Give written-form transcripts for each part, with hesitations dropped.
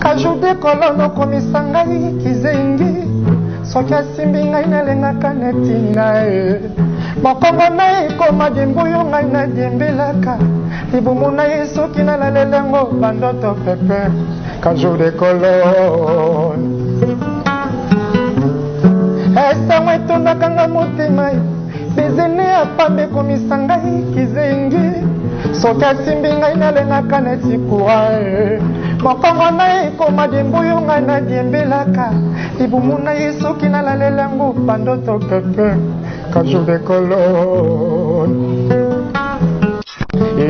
Kajude kolono komisangai kizengi soki asimbi ngai nalengaka neti naye mokongo naye ekoma dembuyo ngai nadiembelaka libumu naye soki nalalelengo bandoto pepe Kajude kolono esango etondakanga motema bezene apambe komisangai kizengi soki asimbi ngai nalengaka neti kurae mokongo naye ekoma dembuyo ngai nadiembelaka libumu naye soki nalalelango bandoto pepe Kajude kolono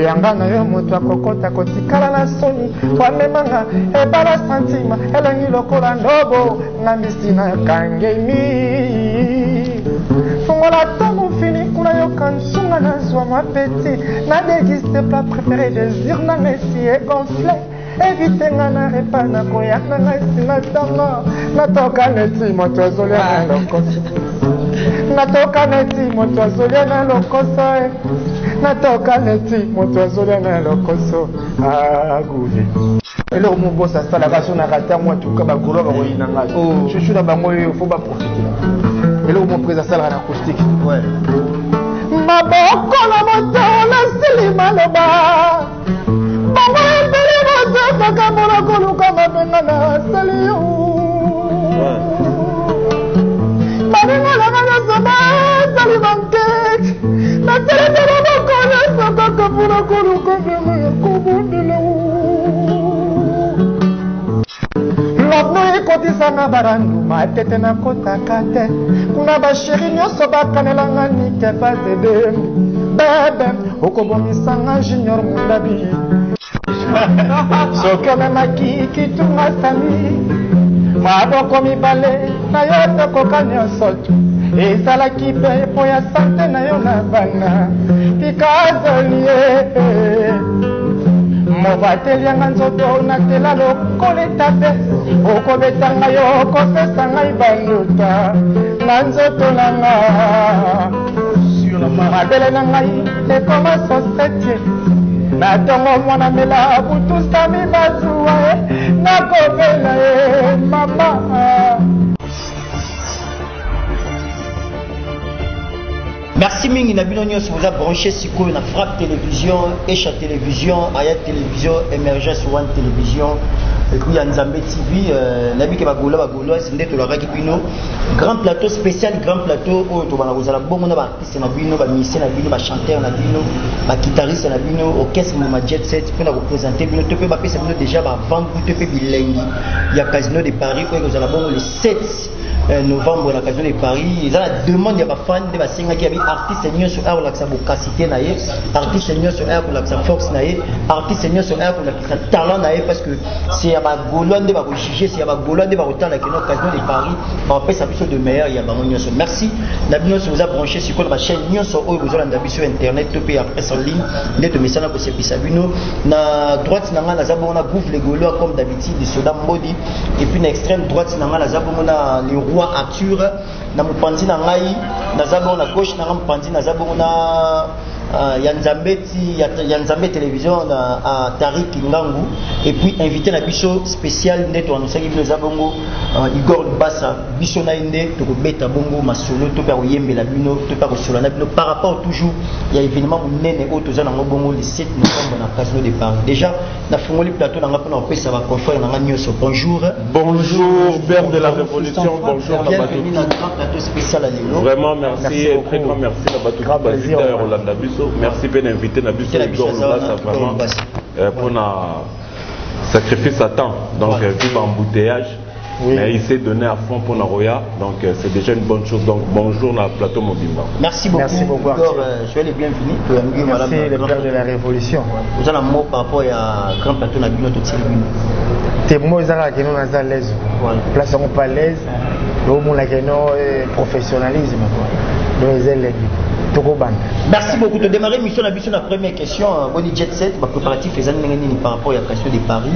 yanga na yo moto akokota kotikala na soni wamemanga ebala santima elengi lokola ndobo ngambisi na kangemi fongola ntango fini kuna yoka nsunga nazwa mapeti na dégiste plat préféré désir na ngesi egonfle évite nga na repa na koya na ngai singa ntango natoka neti moto azolia na lokoso natoka neti moto azolia na lokoso natoka neti moto azolia na lokoso agule eloko mobosa asalaka so na rata mwa tuka bagolo bakoyina ngai chuchu na bango oyo fo baprofite eloko mopresa asalaka na acoustique maboko na moto nasili maloba bango ebele bozokaka mpona koluka mabenga na asali yo balingolaka nyonso basali bankeke naselekela bakonesa kaka mpona koluka benga ya kobondela lobno ekotisanga baranduma etete nakotaka te kuna basheri nyonso bakanelanga nike bazedembi bebe okobomisanga junior mundabi soki omemaki kitunga sami maboko mibale na yo tokoka nyonso tu ezalaki mpe mpo ya sante na yo na bana pikazolie mobatelianga nzoto natela lokoleta te okobetanga yo okopesa ngai banduta na nzoto nanga mabele na ngai ekoma sosetie na tongo mwana mela butusami bazuwa nakobela mama. Merci mingi na bino nyonso vous a branché sikoyo na Frappe Télévision, Echa Télévision, Aya Télévision, Emergence One Télévision, et puis Nzambe TV, nabi ke bagola c'est ndeko la raki bino, grand plateau spécial, grand plateau oyo to bana kozala bongo na ba artiste na bino, ba musicien na bino, ba chanteur na bino, ba guitariste na bino, orchestre Mama Jet Set pour na représenter bino, to pe ba pesa bino déjà ba vendre to pe bilengi. Il y a Casino de Paris oyo kozala bongo le 7 novembre na Casino de Paris, ils ont la demande ya ba fan de ba singa ki artiste seigneur sur air la sa bocacité na ye, artiste seigneur sur air pour la sa force na ye, artiste seigneur sur air pour la sa talent na ye parce que c'est ya ba golande ba juger, c'est ya ba golande ba autant la Casino de Paris, ba pesa biso de meilleur ya ba nyonso. Merci. Na bino vous a branché sur la chaîne nyonso oyo vous allez sur internet to pe après en ligne, net message ko sepisa bino na droite na nga na zabona gouffre les gaulois comme d'habitude de soda modi et puis na extrême droite na nga na zabona le roi Arthur na mopanzi na ngai na zabona na gauche na mopanzi na zabona Yanzambe Télévision à Tariq Ngangu et puis invité na biso spécial neto anonsaki bino zabongo Igor Bassa biso na inde to beta bongo masolo to pa yembela bino to pa solo na bino par rapport toujours il y a événement munene o to za na bongo le 7 novembre na Casino de Paris déjà na fongoli plateau na ngapona opesa ba confrère na nyoso bonjour père de la révolution bonjour na bienvenue dans notre plateau spécial à Lelo vraiment merci et très grand merci na bato ka basita ya Rolanda biso. Merci bien invité na biso Igor Bassa vraiment pour na sacrifice à temps donc vu embouteillage mais il s'est donné à fond pour na Roya donc c'est déjà une bonne chose donc bonjour na plateau Mobimba. Merci beaucoup Igor, soyez les bienvenus. Merci le père de la révolution. Vous avez un mot par rapport à grand plateau na bino to tseli te mo ezala ke non à l'aise place on pas à l'aise le mot la que non professionnalisme donc ezele. Merci beaucoup de démarrer mission la mission la première question Boni Jet Set va préparatif les années par rapport à la Casino de Paris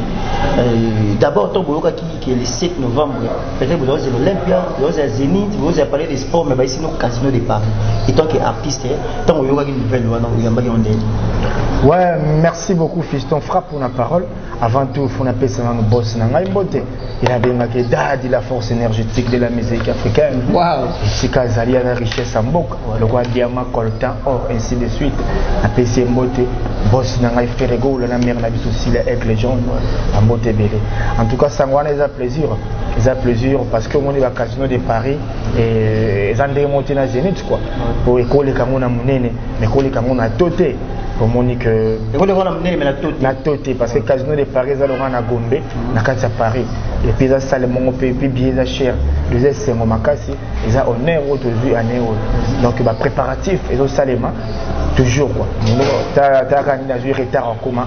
d'abord tant boyoka qui est le 7 novembre peut-être vous aurez l'Olympia vous aurez Zénith vous aurez parlé des sports mais ici nos Casino de Paris et tant qu'artiste tant boyoka une nouvelle loi dans le Ouais, merci beaucoup fiston. Frappe pour la parole. Avant tout, il faut appeler ça un boss. Il a bien marqué Dadi, la force énergétique de la musique africaine. Waouh. C'est Kazali a la richesse en boc. Le roi diamant, coltan, or, ainsi de suite. Appelé c'est Mbote. Boss n'a pas fait rego, la mère n'a pas aussi avec les gens. En Mbote belé. En tout cas, ça me plaisir. Ils ont plaisir parce que on est au casino de Paris et ils ont démonté la Zénith quoi. Pour écoler comme on a monnaie, mais écoler comme on a toté. Pour Monique, la toté parce que le casino de Paris, ils ont à Gombe, na Katia Paris. Et puis ils ont salé mon pays, puis bien cher. Ils ont c'est mon macassi, ils ont honneur aujourd'hui à Néo. Donc bah préparatif, ils ont salé toujours quoi. T'as joué retard en commun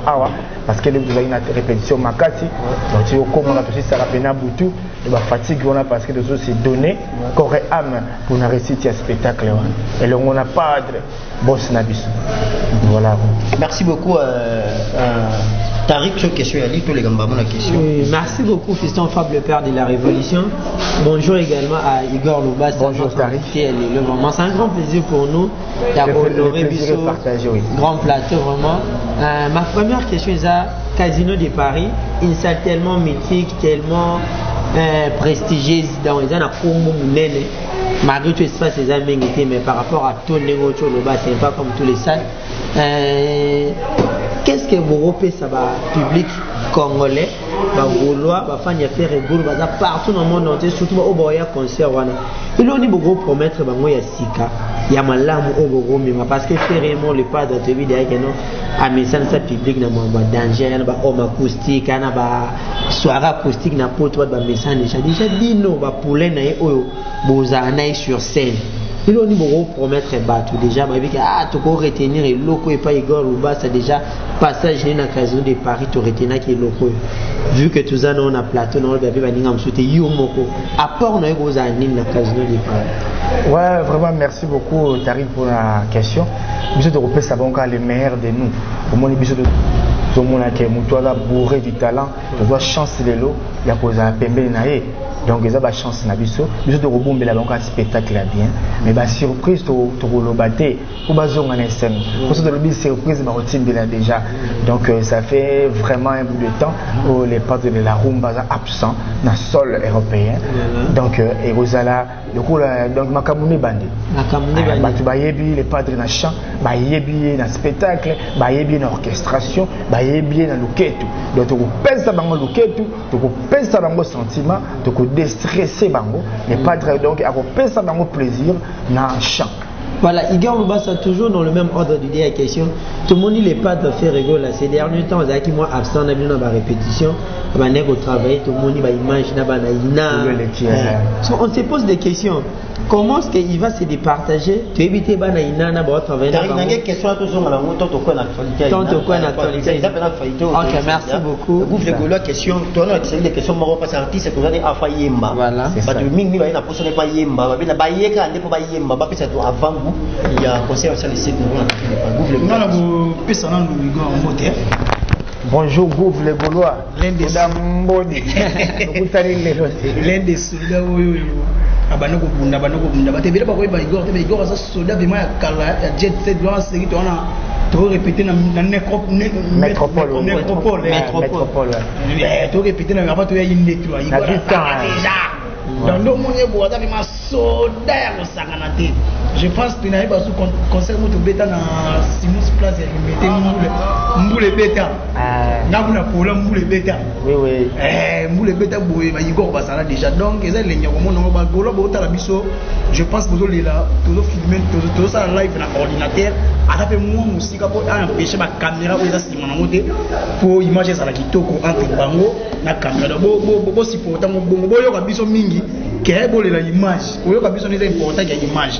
parce que vous avez une répétition macassi. Donc tu comme on a aussi ça rappelle na boutou. Et bah fatigue on a parce que nous c'est donné corps et âme pour nous réciter un spectacle et là on n'a pas de boss nabis. Voilà. Merci beaucoup Tariq sur question Ali tous les gambas la question. Oui, merci beaucoup fiston Fab le père de la révolution. Bonjour également à Igor Loubas. Bonjour Tariq. C'est un grand plaisir pour nous d'avoir honoré Bissot. Grand plateau vraiment. Ma première question est à Casino de Paris, une salle tellement mythique, tellement prestigieuse dans les années malgré tout l'espace des amis mais par rapport à ton négociation là-bas c'est pas comme tous les salles. Qu'est-ce que vous repérez ça va public congolais va gaulois va faire faire rigolo va partout dans le monde entier surtout au boya concert wana il on dit beaucoup promettre bango ya sika ya malamu au bogo mais parce que vraiment le pas de vidéo que non à message ça public na ba danger na ba homme acoustique na ba soirée acoustique na poto ba message déjà dino ba poulet na oyo bozana sur scène. Il on dit beaucoup promettre battre déjà mais tu peux retenir et loco et pas Igor Loubas c'est déjà passage dans la casino de Paris tu retenir qui est loco vu que tout ça on a plateau on va bien venir me souhaiter yomoko apport na ego za nini na casino de Paris. Ouais vraiment merci beaucoup Tariq pour la question. Monsieur de repérer ça bon les meilleurs de nous au moins monsieur de tout le monde qui est mutuala bourré du talent tu dois chancer les lots il y a posé un pembe naé. Donc ils ont la chance na biso de rebomber la banque spectacle bien mais bah surprise to lobaté pour bazonga na scène pour ça de lobby surprise bah otimbela déjà donc ça fait vraiment un bout de temps où les parts de la rumba sont absents dans le sol européen donc et Rosala le coup donc makamune bandi bah tu vas yebi les padres na chant bah yebi na spectacle bah yebi na orchestration bah yebi na luketu donc tu penses bango luketu tu penses bango sentiment tu déstresser bango mais pas donc à ça bango plaisir na chant. Voilà, Igor Loubas toujours dans le même ordre d'idée la question. Tout le monde il est pas de faire rigoler ces derniers temps qui moi absent dans la répétition, on est au travail tout le monde il va image na banaina. On se pose des questions. Comment est-ce qu'il va se départager? Tu évites banaina na ba travailler. T'as une question à toujours la moto to quoi l'actualité. Tant quoi l'actualité. OK, merci beaucoup. Vous voulez que la question, toi non c'est des questions moi pas artiste c'est toujours à Fayemba. Voilà. Parce que mingi ba ina poso ne pas Yemba, ba ba yeka ande pas Yemba, ba pesa to avant vous. Il y a un conseil aussi les sites bonjour Gouv les Gaulois l'un des soldats abanoko bunda batebele ba koyeba Igor ça soldat vraiment ya kala ya jet set loin série to na trop répéter na métropole to répéter na pas to ya inde tu Igor déjà dans le monde il y a des soldats qui sont je pense que n'avait pas sous concert moto bêta na Simons Place il mettait mboule bêta na kuna problème mboule bêta oui mboule bêta boye ba Igor basala déjà donc ils les nyako mono ba golo ba otala biso je pense que les là tout filmer tout ça live na ordinateur atape moi musika pour empêcher ba caméra ou ça sima na moté pour image ça la kitoko entre bango na caméra bo si pour tango bongo boyo ka biso mingi que bolé la image oyo ka biso c'est important que image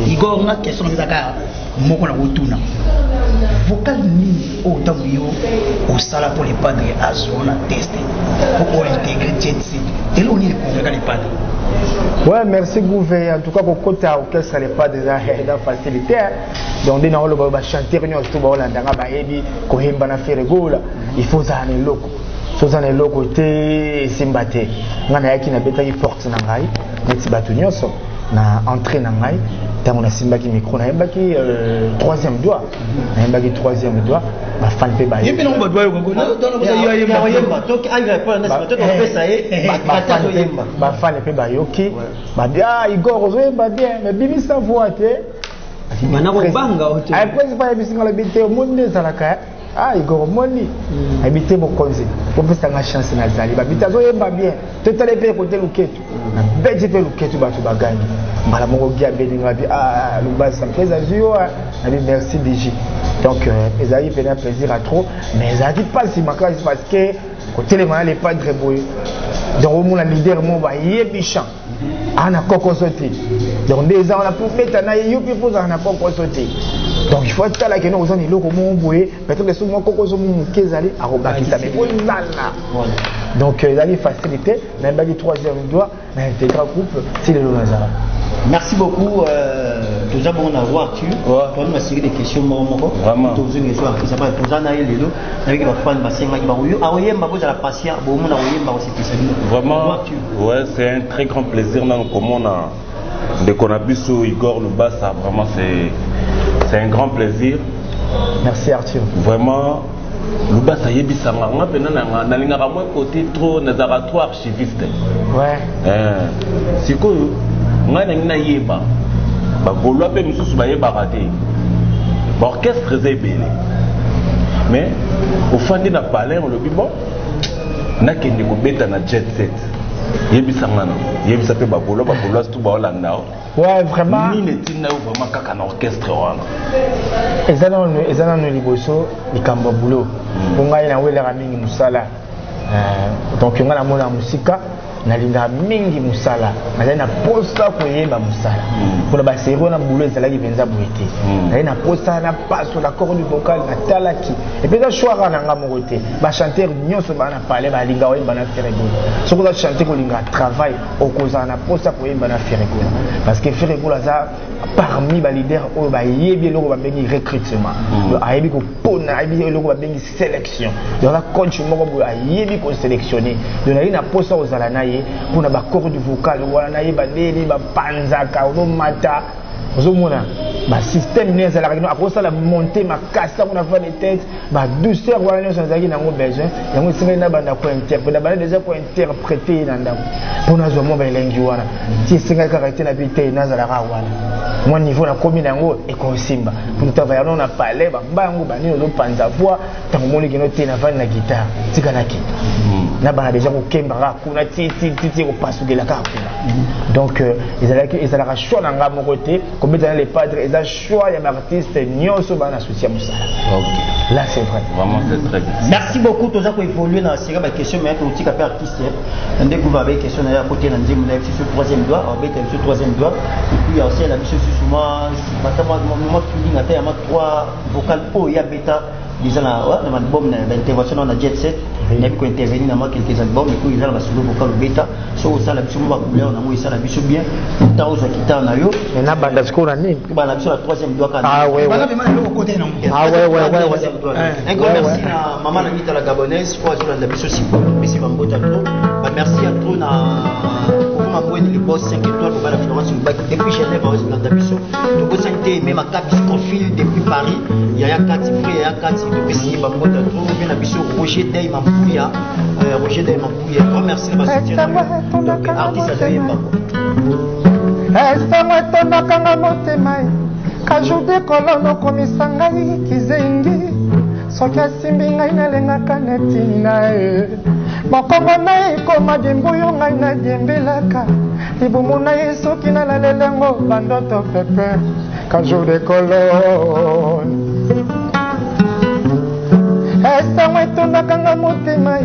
Igor na question ngaka moko na botuna vocal ni au tambio au sala pour les padres azona tester pour intégrer Jetsi et là on est pour les padres. Ouais, merci Gouvé. En tout cas, pour côté auquel ça n'est pas déjà facilité. Donc, on a le chanter tout il faut ça aller loco. Soza na loko te simbate ngana yaki na beta yi porte na ngai neti batu nyonso na entrée na ngai tant on a simbaki micro na yembaki troisième doigt na yembaki troisième doigt ba fan pe ba yembe na ba doigt ko na yemba donc aïe répondre na to pesa ba fan pe ba yoki ba dia Igor ozoyemba bien mais bimisa voix te bana ko banga hote ay principal bisinga la bité au monde ezalaka Igor moni habité bokonzi pour pesa nga chance na zali ba bitazo yemba bien totale pe côté luketu na beje pe luketu ba to bagani mbala moko gia beninga bi lubasa pesa zio na bi merci DJ donc ezali pe un plaisir à trop mais ça dit pas si makasi parce que côté les malades pas très beau donc au moins leader mo ba yebisha ana koko sauté donc des ans on a pour mettre na yupi pour ana koko sauté donc il faut être là que nous on est loko mo boye peut-être que souvent koko so mo kezali a robakisa mais bonana donc ezali facilité même ba di troisième doigt mais intégral groupe c'est le Lazara. Merci beaucoup. Nous avons un roi Arthur. On a une série de questions. Vraiment. Nous avons une question. Nous avons avec ma femme, ma sœur, vraiment, ouais, c'est un très grand plaisir. Comme on a de Konabiso, Igor Lubasa, vraiment c'est un grand plaisir. Merci Arthur. Vraiment. Lubasa yebisanga nga pena na lingaka moi côté trop nazara trop archiviste. Ouais. Sikoyo nga na yeba ba golwa pe misusu ba yeba raté. Ba orchestre zebele. Mais au fandi na palais on le dit bon na kende ko beta na jet set. Yebisanga na yebisa pe ba golwa tout ba Hollanda. Ouais, vraiment. Ni netina vraiment kaka na orchestre wana. Ezana no liboso ikamba boulot. Ponga ina wela mingi musala. Donc nga na mona musika na linga mingi musala. Na na posta ko yeba musala. Pour ba sero na boulot ezala ki benza boete. Na posta na passo la corde vocale na talaki. Et puis ça choix na nga mokote. Ba chanteur nyonso ba na parler ba linga oyeba na faire go. Soko za chanter ko linga travail okoza na posta ko yeba na faire go. Parce que faire go za parmi les leaders au yebi loko ba bengi recrutement ayebi ko pona ayebi loko ba bengi sélection donc la coach moko bo ayebi ko sélectionner donc na posa ozala na ye pona ba corps du vocal wala na ye ba deli ba panzaka ono mata ozomona ba système ne ezala kino akosa la monter makasa on a fait des têtes ba douceur wala nyo sanzaki nango besoin yango singa na banda ko interpréter ba déjà ko interpréter na ndako pona zo mo ba elengi wana ti singa ka rete na bité na zala ka wana mon niveau na commune yango e ko simba pour travailler on a parlé ba mbangu ba ni lo panza voix tango moni kino te na vana na guitare tika na ki na ba déjà ko kemba ka kuna ti ko pasugela ka kuna donc ils allaient choix na nga mon côté comme dans les padres ils ont choix ya artiste nyonso ba na associé musala. OK. Là c'est vrai. Vraiment c'est très bien. Merci beaucoup toza ko évoluer na série ba question mais ko tika pe artiste ndeko ba question na ya côté na nzemu na sur troisième doigt avec sur troisième doigt et puis aussi la mission sur moi moi feeling ata ya ma trois vocal o ya beta déjà na album na intervention na jet set na biko intervenir na ma quelques albums et puis ils ont la solo vocal beta so ça la mission ba couleur na moi ça la mission bien ta oza kita na yo et na banda skora ni ba la mission la troisième doigt quand ouais bana be mal le côté na un grand merci na maman na mita la gabonaise pour la mission si merci ba mbota trop ba merci à trop na ma moine le boss 5 étoiles pour la Florence depuis Genève à la mission donc vous sentez même à Capi Confil depuis Paris il y a 4 frères il y a 4 depuis si ba mbota trop bien la mission Roger Day Mampuya grand merci ma soutien donc artiste à Yemba esango etondakanga motema kajude kolono komisa ngai kizengi soki asimbi ngai nalengaka neti na ye mokongo na ye ekoma dembuyo ngai nadiembelaka libumu na ye soki nalalelengo bandoto pepe kajude kolono esango etondakanga motema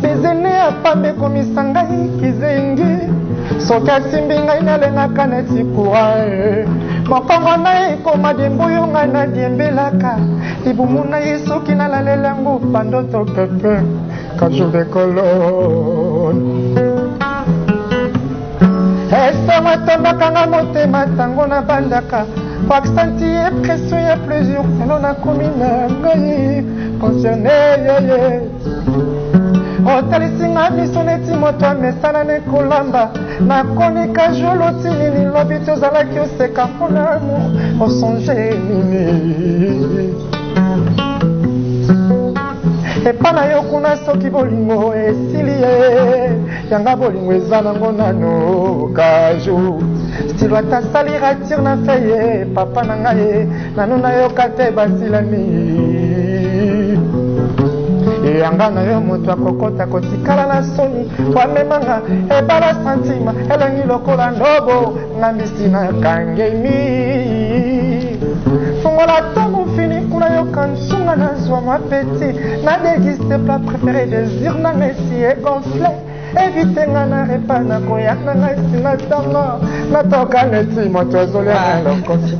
bezene ya pambe komisa ngai kizengi soki asimbi ngai nalengaka neti kurae mokongo na ye ekoma dembuyo ngai nadiembelaka libumu na ye soki nalalelango bandoto pepe kajude kolone esango etondakanga motema ntango nabandaka koaksenti ye pression ya plaisir elo nakomi na ngai concerne yeye otalisinga miso neti moto amesana nekolamba nakonika joloti nini lobi tozalaki oseka mpona amour osonge nini epa na yo kuna soki bolingo esili ye yanga bolingo eza nango nano kaju stilo atasali ratire na fe ye papa na ngai nano nayoka te basilani yanga na yo moto akokota kotikala na soni wamemanga ebala santima elengi lokola ndobo ngambisi na kangemi fongola ntango fini kuna yoka nsunga nazwa mapeti nadegiste plat préféré désir nanga esi egonfle evite nga na repa na koyak na ngai nsina ntango natoka neti moto azolia na lokoso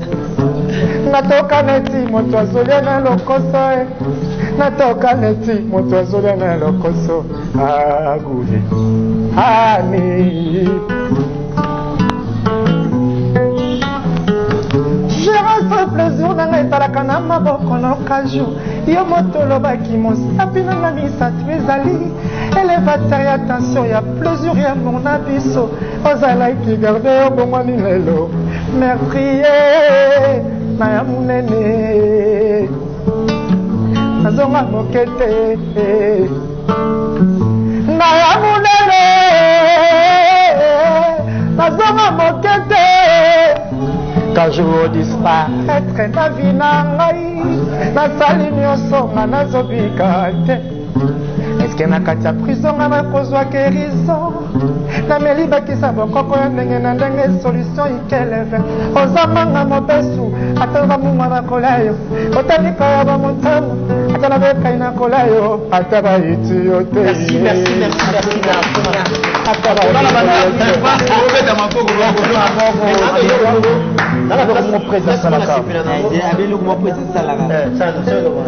natoka neti moto azolia na lokoso natoka neti moto azolia na lokoso agule ani Gérance plaisir nanga etalaka na maboko na okaju yo moto olobaki mosapi nanga misato ezali élévateur ya tension ya plaisir ya mon na biso ozalaki garde yo bongwani lelo meurtrier na ya monene nazonga moke te na ya monene nazonga moke te quand je veux disparaître na vie na ngai nasali nyonso nga nazobika te eske na kati ya prison nga nakozwa guérison nameli bakisa bokoko ya ndenge na ndenge solution ikeleve ozamanga mobesu ata bamunga nakola yo otalika ya bamotango ata na bekai nakola yo ata bayiti yo te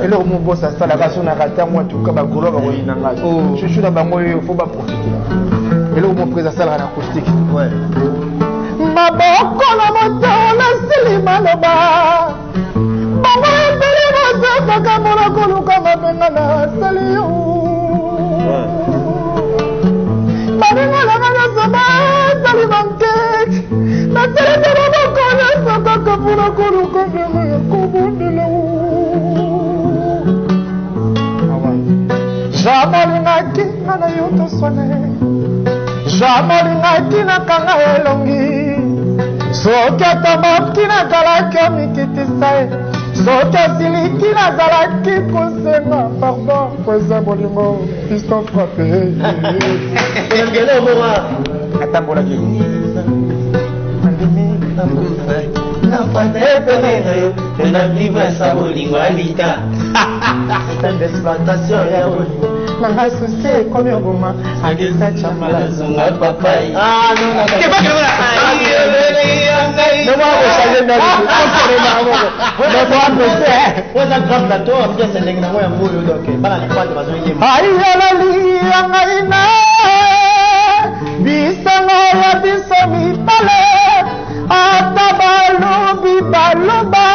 eloko mobosa asalaka so na rata mwa tuka bagolo bakoyinanga chuchu na bango oyo fo baprofite eloko mopresa asalaka na acoustique maboko na moto nasili maloba bango ebele bozokaka mona koluka mabenga na asali yo baninga nanga nyonso basali bankeke nateletela moko nyonso kaka mpona koluka benga ya kobondela jamolingaki nga na yo toswane jamolingaki nakanga elongi soki atamoki nazalaki omikitisa ye soki asiliki nazalaki kosenga pardon po eza bolingo piston frappe atambolaki navivre sa bolingo alita d'exploitation ya bolingo nanga susi ekomi oboma agesa malazonga papai ayalali ya ngai na bisango ya biso mibale ata balobi baloba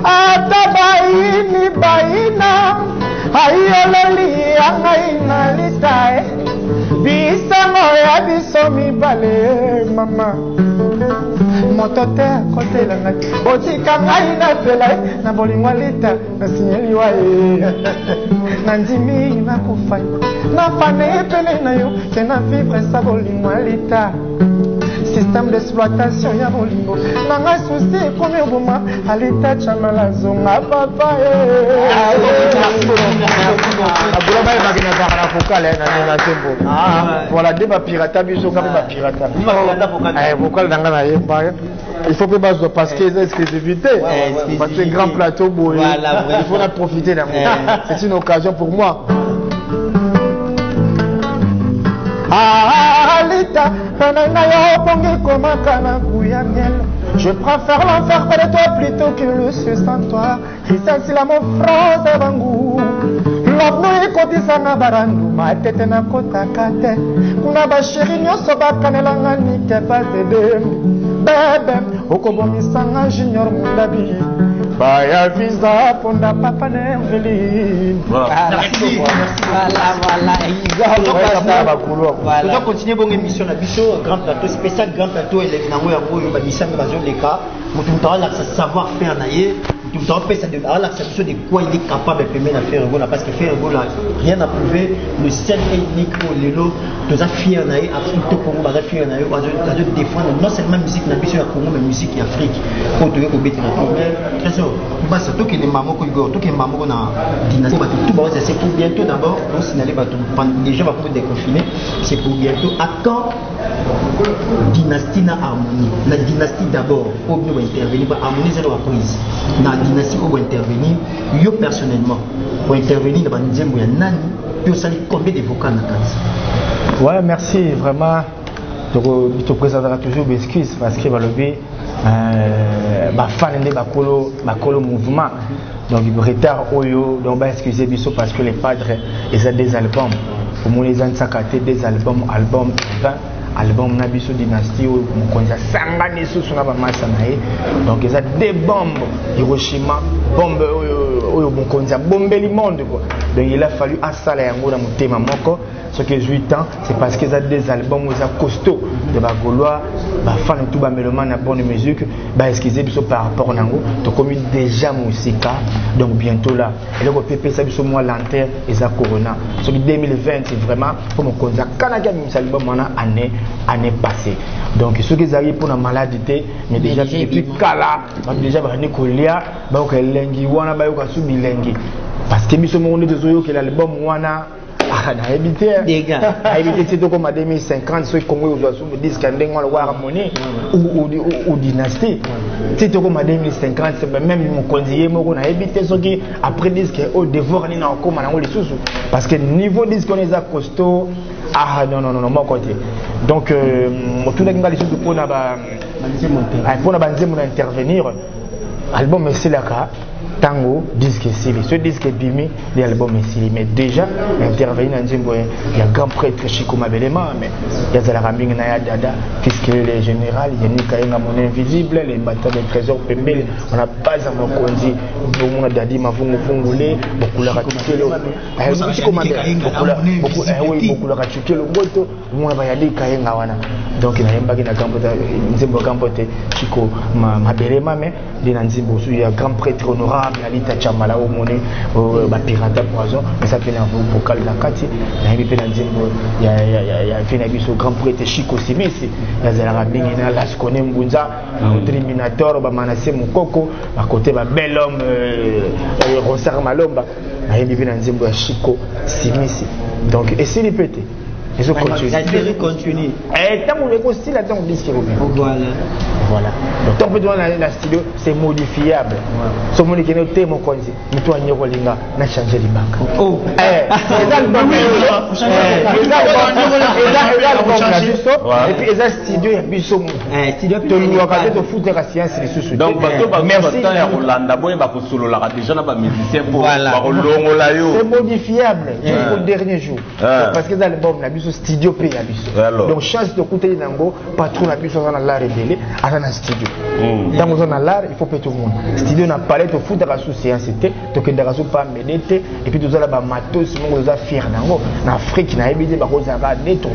ata bayini bayina ayololi ya ngai na lita bisango ya biso mibale mama moto te akotela ngai otika ngai napela na bolingo lita nasinyeliwa ye nandimi nakufa nafane epele na yo ke na vivre sa bolingo lita système d'exploitation ya bolingo nanga susi ekomi oboma alita chamala zonga papa abulobayebakinazaka na fokale na tembo voilà nde bapirata biso kape bapirata vokale nanga nayemba il faut mpe bazwa parce que eza exclusivité parce que grand plateau boye il faut na profiter d'ango c'est une occasion pour moi Alita, je préfère l'enfer près de toi plutôt que le ciel sans toi. Christian Sila mon frère Bangou. L'homme est kotisana barandu, ma tête na kota kate. Kuna ba chéri nyoso ba kanelanga ni ke pas de bébé. Okobomisanga junior mundabi. baya visa ponda papa Nerveline. Voilà. On va continuer bon émission na biso grand plateau spécial grand plateau et les nango ya boyo ba misanga bazo leka mutu mutawala savoir faire na ye tu dois penser de la satisfaction de quoi il est capable de permettre à faire un goal parce que faire un goal rien à prouver le seul et unique pour les lots tous à fier na Afrique to Congo ba fier na yo ba de défendre non seulement musique na biso ya Congo mais musique en Afrique pour te ko beti na tout très sûr ba ça to que les mamans ko go to que maman ko na dynastie ba tout ba c'est pour bientôt d'abord on signaler ba tout déjà va pour déconfiner c'est pour bientôt à quand dynastie na harmonie la dynastie d'abord pour nous intervenir ba harmoniser la prise na dynastie pour intervenir yo personnellement pour intervenir dans nzembo ya nani puis ça combien de vocaux na kati. Ouais, merci vraiment. Je te présenterai toujours mes excuses parce que balobi ba fan de bakolo mouvement donc il retard oyo donc ba excuser biso parce que les padres ils ont des albums pour moi les ans sakaté des album 20 album na biso dynastie oyo mokonza sangani susu na ba masa na ye donc ils ont des bombes Hiroshima bombe oyo mokonza bombeli monde quoi donc il a fallu asala yango na motema moko ce que 8 ans c'est parce qu'ils ont des albums ils ont costaud de ba gaulois ba fan tout ba mélomane na bonne musique ba excuser biso par rapport nango to comme déjà musika donc bientôt là et le PP ça biso moi lanterne et ça corona ce qui 2020 c'est vraiment pour mokonza kanaka mis album mana année passée donc ceux qui arrivent pour la maladie mais déjà depuis kala déjà ba ni kolia ba ko lengi wana ba ko subi lengi parce que biso mo ndezo yo que l'album wana na évité à éviter c'est comme en 2050 ceux Congo ils doivent se disque ndenge wana wa harmonie ou dynastie c'est comme en 2050 c'est même mon conseiller moko na éviter ceux qui après disque au dévore ni na koma na les sous parce que niveau disque on les a costaud non mon côté donc tout le monde les sous pour na ba nzembo intervenir album c'est là tango disque sili ce disque bimi l'album est mais déjà intervenir dans nzembo il y a grand prêtre Chico Mabelema mais il y a za la rambing na ya dada puisque les général il y a Nikayenga mon invisible les bâtons de trésor pembele on a pas à mon konzi bon dadi mavungu fungule bokula katukelo Chico Mabelema bokula katukelo boto moi ba ya Nikayenga wana donc na yemba na kampo nzembo kampo te Chico Mabelema mais dans nzembo il y a grand prêtre honorable Alita Chamala au monnaie ba pirata poison mais ça fait un vocal la kati na yemi pe na nzembo ya fait na biso grand prêtre Chico Simisi ya zala rabingi na las connaît mbunza Terminator ba manase mukoko ba côté ba bel homme Rosar Malomba na yemi pe na nzembo ya Chico Simisi donc et c'est répété et je continue et tant on est style attend disque voilà donc tant que dans la studio c'est modifiable so moni kene te mo konzi mutu anyoko linga na changer li banque et puis eza studio ya biso studio to luwa ka to foutre ka science les sous donc bato ba temps ya Rolanda boye ba kosolola ka déjà na ba musicien pour ba kolongola yo c'est modifiable jusqu'au dernier jour parce que dans l'album na biso studio pe ya biso donc chance de coûter nango patron na biso na la rebelle na studio dans mon zone l'art il faut que tout le monde studio na palette au foot à souci c'était donc il n'y pas méditer et puis tout ça là matos mon gars fier nango na Afrique na ebidi ba koza ba netro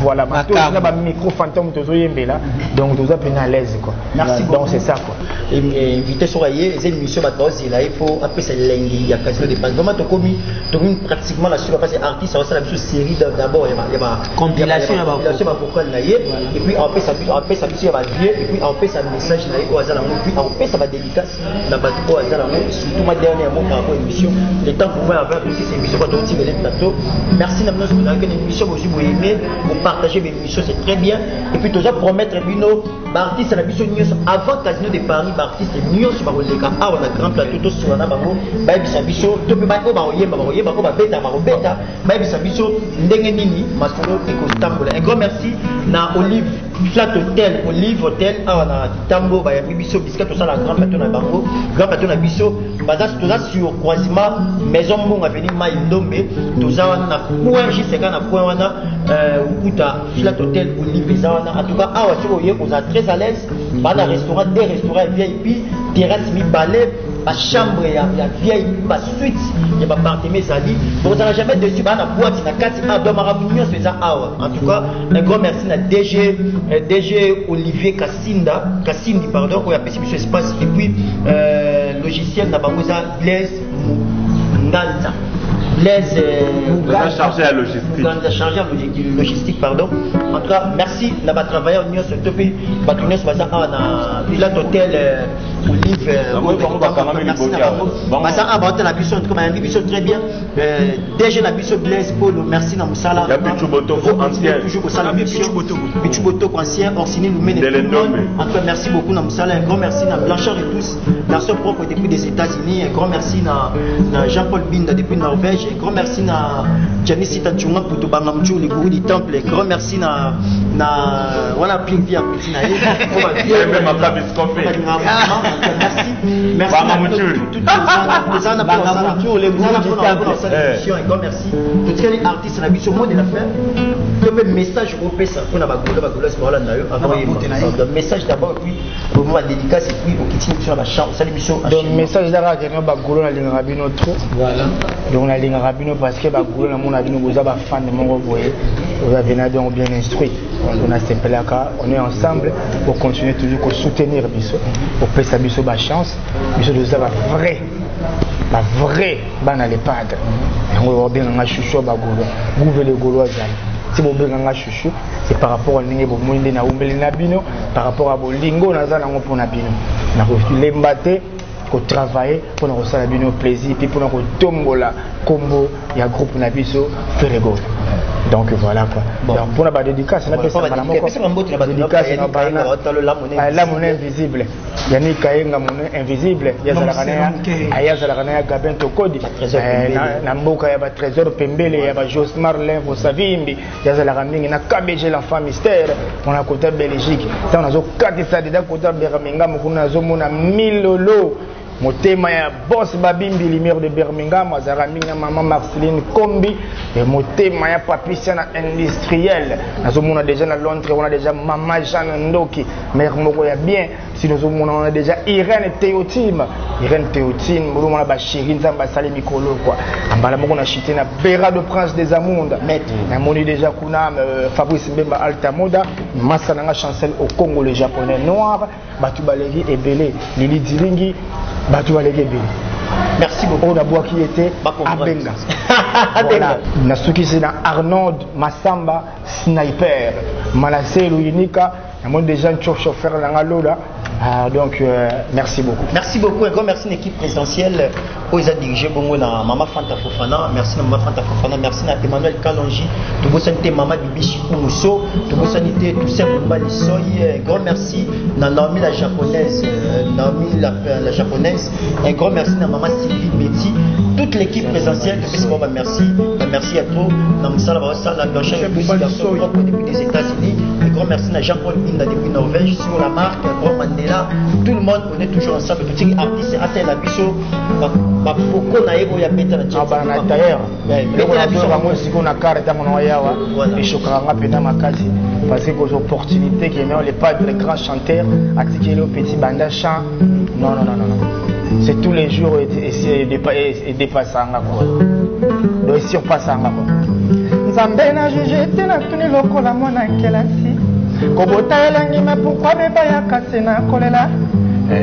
voilà matos na ba micro fantôme to zo yembela donc tout ça bien à l'aise quoi merci donc c'est ça quoi invité soyez les émissions ba tozi là il faut après c'est lengi ya casino de base vraiment to commis pratiquement la sur passer artiste ça la série d'abord il y a compilation ba vocal na et puis après ça il y a et puis on fait sa message là au hasard puis on fait sa dédicace na bato au hasard surtout ma dernière mot par rapport à l'émission les temps pouvoir avoir aussi ces émissions quand on tire les plateaux merci namno sur une émission aussi vous aimez vous partagez mes émissions c'est très bien et puis toujours promettre bino artiste la mission news avant Casino de Paris artiste news sur bakoleka a on a grand plateau to sur na bango ba bisa biso to pe ba ko ba oyeba ko ba beta ba bisa biso ndenge nini masolo eko tambola un grand merci na Olive Flat Hotel, Olive Hotel, on a Tambo, Bibiso, Biscuit, tout ça, la grand plateau na Bango, grand plateau na Biso, Bazas, tout ça sur croisement, Maison Bon Avenue Maïndombe, tout ça, on a point J, c'est quand on a point, on a Flat Hotel, Olive, en tout cas, on est très à l'aise, on a restaurant, des restaurants VIP, terrasse, mi balai, la chambre, il y a VIP, la suite, il y a appartement, Zali, donc on n'a jamais dessus, on a boîte, on a casse, on a marabouillon, c'est ça, en tout cas, un grand merci à DG Olivier Cassindi, pardon, qui a fait ce espace, et puis logiciel Nabamosa Blaise Nganza. Blaise chargé à logistique. Chargé à logistique, pardon. En tout cas, merci d'avoir travaillé en Union Sotopi, Batunion Sobaza, à Villa Hotel Olive. Merci d'avoir la buisson, comme un buisson très bien. DG la buisson Blaise Polo, merci dans Moussala. Bichuboto ancien. Toujours au salon Bichuboto ancien, Orsini Loumé. En tout cas, merci beaucoup dans Moussala. Un grand merci à Blanchard et tous, dans son propre depuis des États-Unis. Un grand merci à Jean-Paul Binda depuis Norvège. Un grand merci à Janice Tachunga pour tout Bangamchou, les gourous du temple. Un grand merci à voilà, Pingvi à Poutina. Merci à tous les gourous du temple. Un grand merci. Tout ce les artistes, la vie sur le mot de la fin. Le message au PESA, on a un message d'abord, puis au moment de dédicace, et puis au kitchen sur la chambre. Salut, mission. Donc, message d'abord, il y a un ligne rabino trop. Voilà. Donc, on a ligne rabino parce que Bagolo, on a vu nous avoir fan de mon voyez. On a bien instruit. On a ces placards, on est ensemble pour continuer toujours à soutenir Bisso. Pour PESA Bisso, ma chance. Bisso, nous avons vrai. La vraie banale padre. On va bien un chouchou Bagolo. Gouverner les Gaulois. Si vous avez un chouchou, c'est par rapport à l'ingé par rapport à Bolingo, pour Nabino. Nous avons pour travailler, pour nous recevoir un plaisir, puis pour nous tomber combo, il y a un groupe Nabiso, Ferrego. Donc voilà quoi. Bon. Donc pour la dédicace, on a fait la monnaie invisible. Il y a une monnaie invisible. Il y a la Gabin Tokodi. Namboka, il y a Trésor Pembele, il y a Jos Marlin, Vosavimbi, il y a la Raming, il y a KBG, l'enfant mystère. On a côté Belgique. On a 4 stades de côté Birmingham, on a 1000 lolos. Motema ya boss babimbi lumière de Birmingham, Azaramina maman Marceline Kombi, et motema ya papisiana industriel. On a déjà dans Londres, on a déjà maman Jeanne Ndoki, mère moko ya bien. Si nous on a déjà Irène Théotime, on a Bachirine Zamba Salé Mikolo quoi. Ambala moko na chité na Bera de Prince des Amondes. Na moni déjà kuna Fabrice Mbemba Altamoda, Massananga chancel au Congo les japonais noirs, Batu Balegi et Belé, Lili Dilingi. Merci beaucoup. On a bois qui était à Benga. Voilà. Nasuki c'est dans Arnold Massamba Sniper. Malassé Louinika. Il y a des gens qui chauffeur dans la lola. Donc merci beaucoup. Merci beaucoup. Un grand merci à l'équipe présidentielle aux dirigés Bongo na Mama Fanta Fofana. Merci à Mama Fanta Fofana. Merci à Emmanuel Kalonji. Tout beau sanité Mama Bibi Chikumuso. Tout beau sanité tout simplement Lissoy. Un grand merci à Naomi la japonaise. Naomi la japonaise. Un grand merci à Mama Sylvie Betty. Toute l'équipe présidentielle. Merci. Merci à tous. Namsala Bassala Blanchard depuis des États-Unis. Un grand merci à Jean-Paul Binda depuis Norvège. Sur la marque Grand Mandela. Tout le monde, on est toujours ensemble. Tous les artistes, à la biso, Bapoko Naebo, il y a Beta la Tchèque. D'ailleurs, on a carte à mon oyawa, et Chokaranga Pena Makasi, parce que les opportunités qui n'ont pas de grands chanteurs, à tirer le petit banda chant. Non. C'est tous les jours et dépassant. Donc, surpassant. Nzambe na jugé tena tuni lokola mwana kelasi kobota elangi me pourquoi beba ya kasi na kolela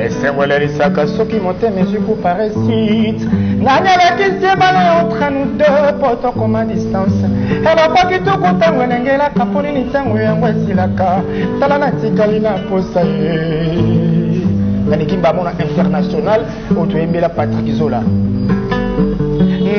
esengolelisaka soki motema ezuku parasite nanyelakisi ebala entre nous deux po tokoma distance elobaki tuku ntango elengelaka mpo nini ntango yango esilaka tala natikali na posa ye nanikimba mona international oyo toyembela Patrick Zola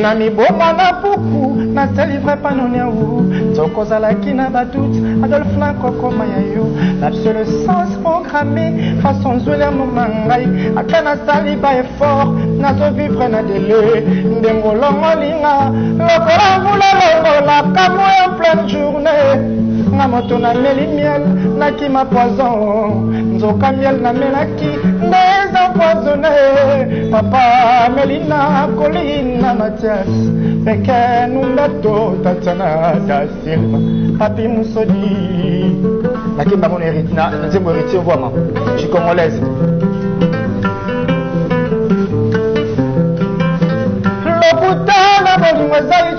na miboma na puku na se livre panone ya wu tokozalaki na badoute Adolphe nakokoma ya yo l'obsolescence programmée façon zwela moma ngai ata nasali ba effort nazovivre na dele ndengolongolinga lokola mvula longolaka mo en pleine journée nga moto na meli miel nakima poison nzoka miel na melaki ndeza poisonné papa melina kolina Mathias peke numbeto tatana da Silva papi Musodi nakima mon na nzembo héritier vraiment je suis congolaise.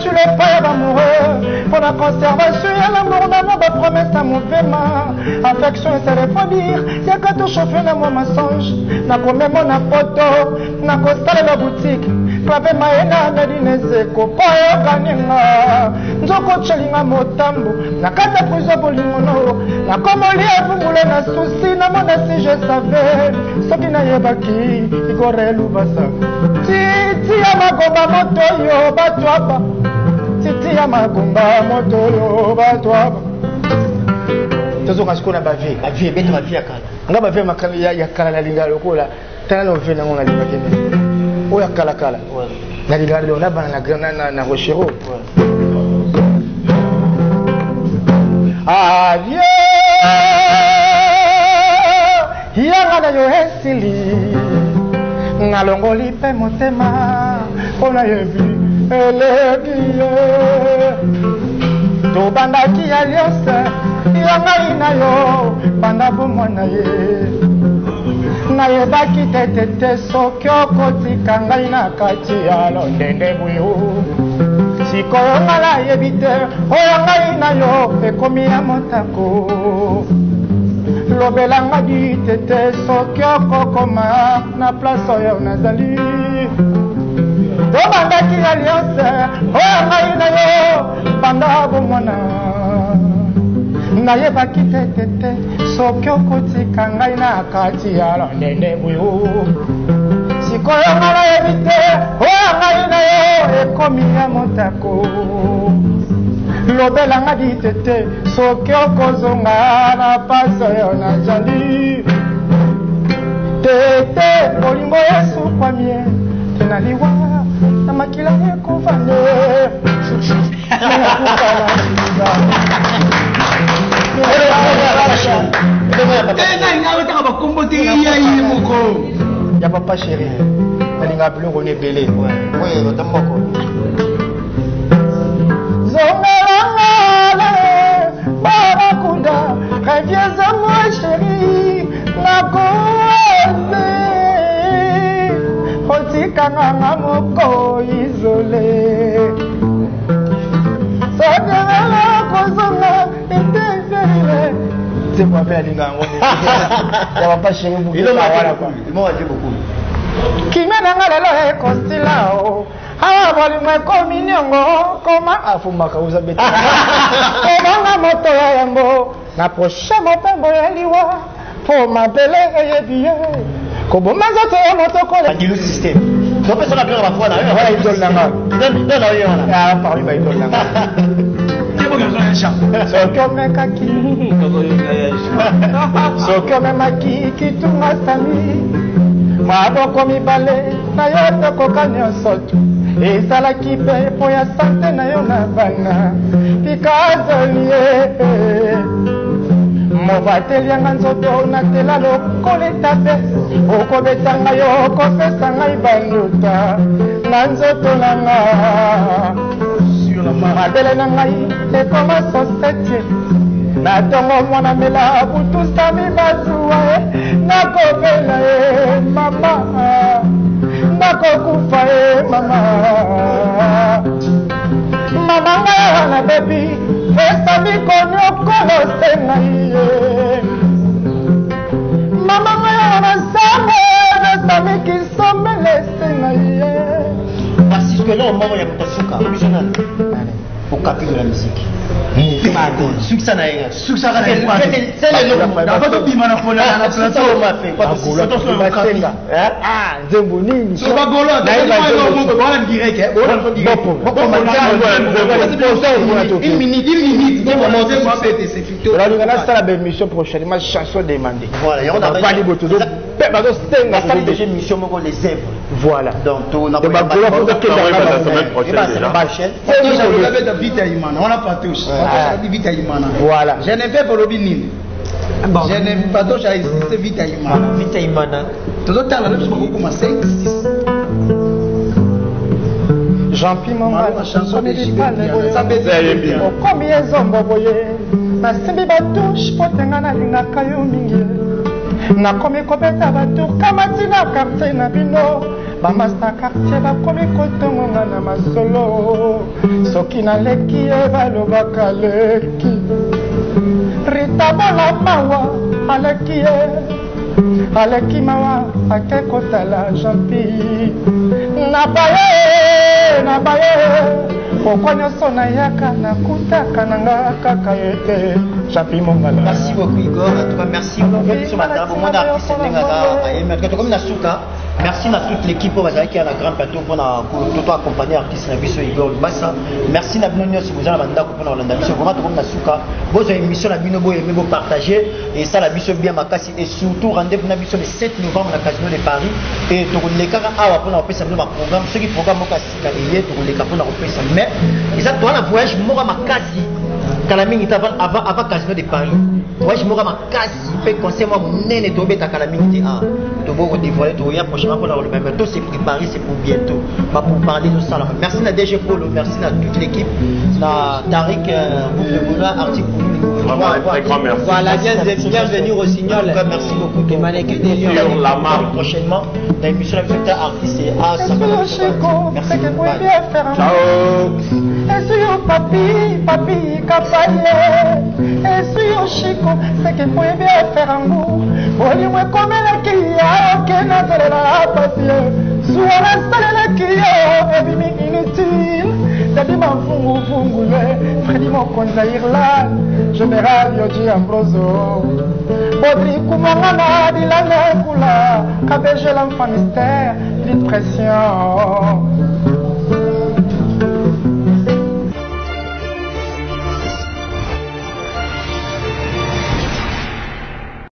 Tu le frère amoureux pour la conservation et l'amour d'amour ma promesse à mon paiement affection et ça veut pas dire y'a qu'à tout chauffer dans mon mensonge n'a comme mon photo n'a qu'à installer la boutique clave maena medineze ko payo kaninga nzoko chelinga motambo na kata prison bolimono na komoli avumule na souci na mona si je savais soki na yebaki igorelu basa titi ya magomba moto yo batwaba titi ya magomba moto yo batwaba tozo kasiko na bavie bavie beto bavie akala nga bavie makala ya kala linga lokola tana no vena ngona linga kene oya kala kala na linga lo na bana na rochero avie yanga na yo esili ngalongoli pe motema ona yebi elegie to bandaki alliance yanga ina yo banda bomwana ye nayebaki tetete soki okotika ngai na kati ya londende buyo sikoyo nga nayebi te oyo ngai na yo ekomi ya motako lobelanga ditete soki okokoma na place oyo nazali tobandaki alliance oyo ngai na yo banda bomwana nayebaki tetete soki okotika ngai na kati ya londende buyo sikoyo nga nayebi te oyo ngai na yo ekomi ya motako lobelanga ditete soki okozonga na pasi oyo nazali tete bolingo esukwamie te na liwa na makila ekofane ya papa chéri nalinga biloko nebele zongelangale barakunda reviezamo chéri nakoze otikanganga moko isole sokelala kozonga eteverile c'est moi faire linga ngone ya papa chéri vous il m'a dit beaucoup kimena lelo ekostila o awa bolimwe komi nyongo koma afumaka uzabeti kobanga moto ya yango na prochain mopembo ya liwa po mabele eyebi ye koboma nzoto ya moto kola dilu system donc personne n'a peur parfois na voilà idole nanga donne oyo wana ah parmi ba idole nanga soki omekaki soki omemaki kitunga sami maboko mibale na yo tokoka nyonso tu ezalaki mpe mpo ya sante na yo na bana pikazolie mobatelianga nzoto natela lokoleta mpe okobetanga yo okopesa ngai banduta na nzoto nanga mabele na ngai ekoma sosetie na ntongo mwana mela butusami bazuwa nakobela ye mama nakokufa ye mama mama ngai wana bebi esami koni okolosenga ye mama ngai wana sango esami kisomelesena ye parce que là au moment il y a Mutasuka au capitule de la musique succès na yenga succès na yenga c'est le nom d'abord bima na pona na plateau ma fait pas de ah nzembo nini so ba golo na ba ba direct une minute de commencer moi c'est c'est fito là on a ça la émission prochainement chanson demandée voilà on a pas les botos bazosenga basali déjà émission moko les œuvres. Voilà. Donc on a la semaine prochaine. Voilà. Je n'ai pas pour le binin. Je n'ai pas d'autre à exister vite à Imana. Vite à Imana. Tout le temps, la même chose, beaucoup 5, 6. Jean-Pierre Mongala, okomi ezombo boye nasimbi batushe po te nga nalingaka yo mingi nakomi kobeta batour kamati na quartier na bino bamasta quartier bakomi kotongonga na masolo soki naleki ye balobaka leki ritabola mawa aleki ye aleki mawa ake kotala Jean-Pierre nabaye poko nyonso nayaka nakutaka nanga kaka ye te Jean-Pierre Mongala. Merci beaucoup Igor, en tout cas merci beaucoup sur ma table moi d'artiste ndengaka ayemi en tout cas comme na suka. Merci à toute l'équipe pour qui a la grande plateau pour tout accompagner l'artiste Nabiso Igor Bassa. Merci à Nabino si vous avez un mandat pour la Nabiso. Vraiment tout le monde a souka. Vos émissions Nabino Bo aimez vous partager et ça Nabiso bien makasi et surtout rendez-vous Nabiso le 7 novembre à la Casino de Paris et tout les cas à pour la ça ma programme ceux qui programme makasi kalié tout les cas pour la ça mais ils ont un voyage mora makasi Kalaming avant Casino de Paris. Voyage mora makasi fait conseil moi nene to beta Kalaming ah to bo dévoiler to ya prochainement pour le même temps c'est préparé c'est pour bientôt pas pour parler de ça. Merci à DG Polo, merci à toute l'équipe la Tariq article vraiment un très grand merci. Voilà, bienvenue au Signal. Merci beaucoup de mannequin des lions sur la marque prochainement dans l'émission la fête artiste et à ça. Merci. Ciao. Esuyo papi kapaye. Esuyo Chico, c'est que moi bien faire un goût. Olimwe comme la kia, ok na la papier. Soit la salle qui est bimi inutile. Dabi mafungule, Freddy Mokonza Irlande, Général Yoji Ambroso. Bodri Kumangana Dilane Kula, KBG l'enfant mystère, discrétion.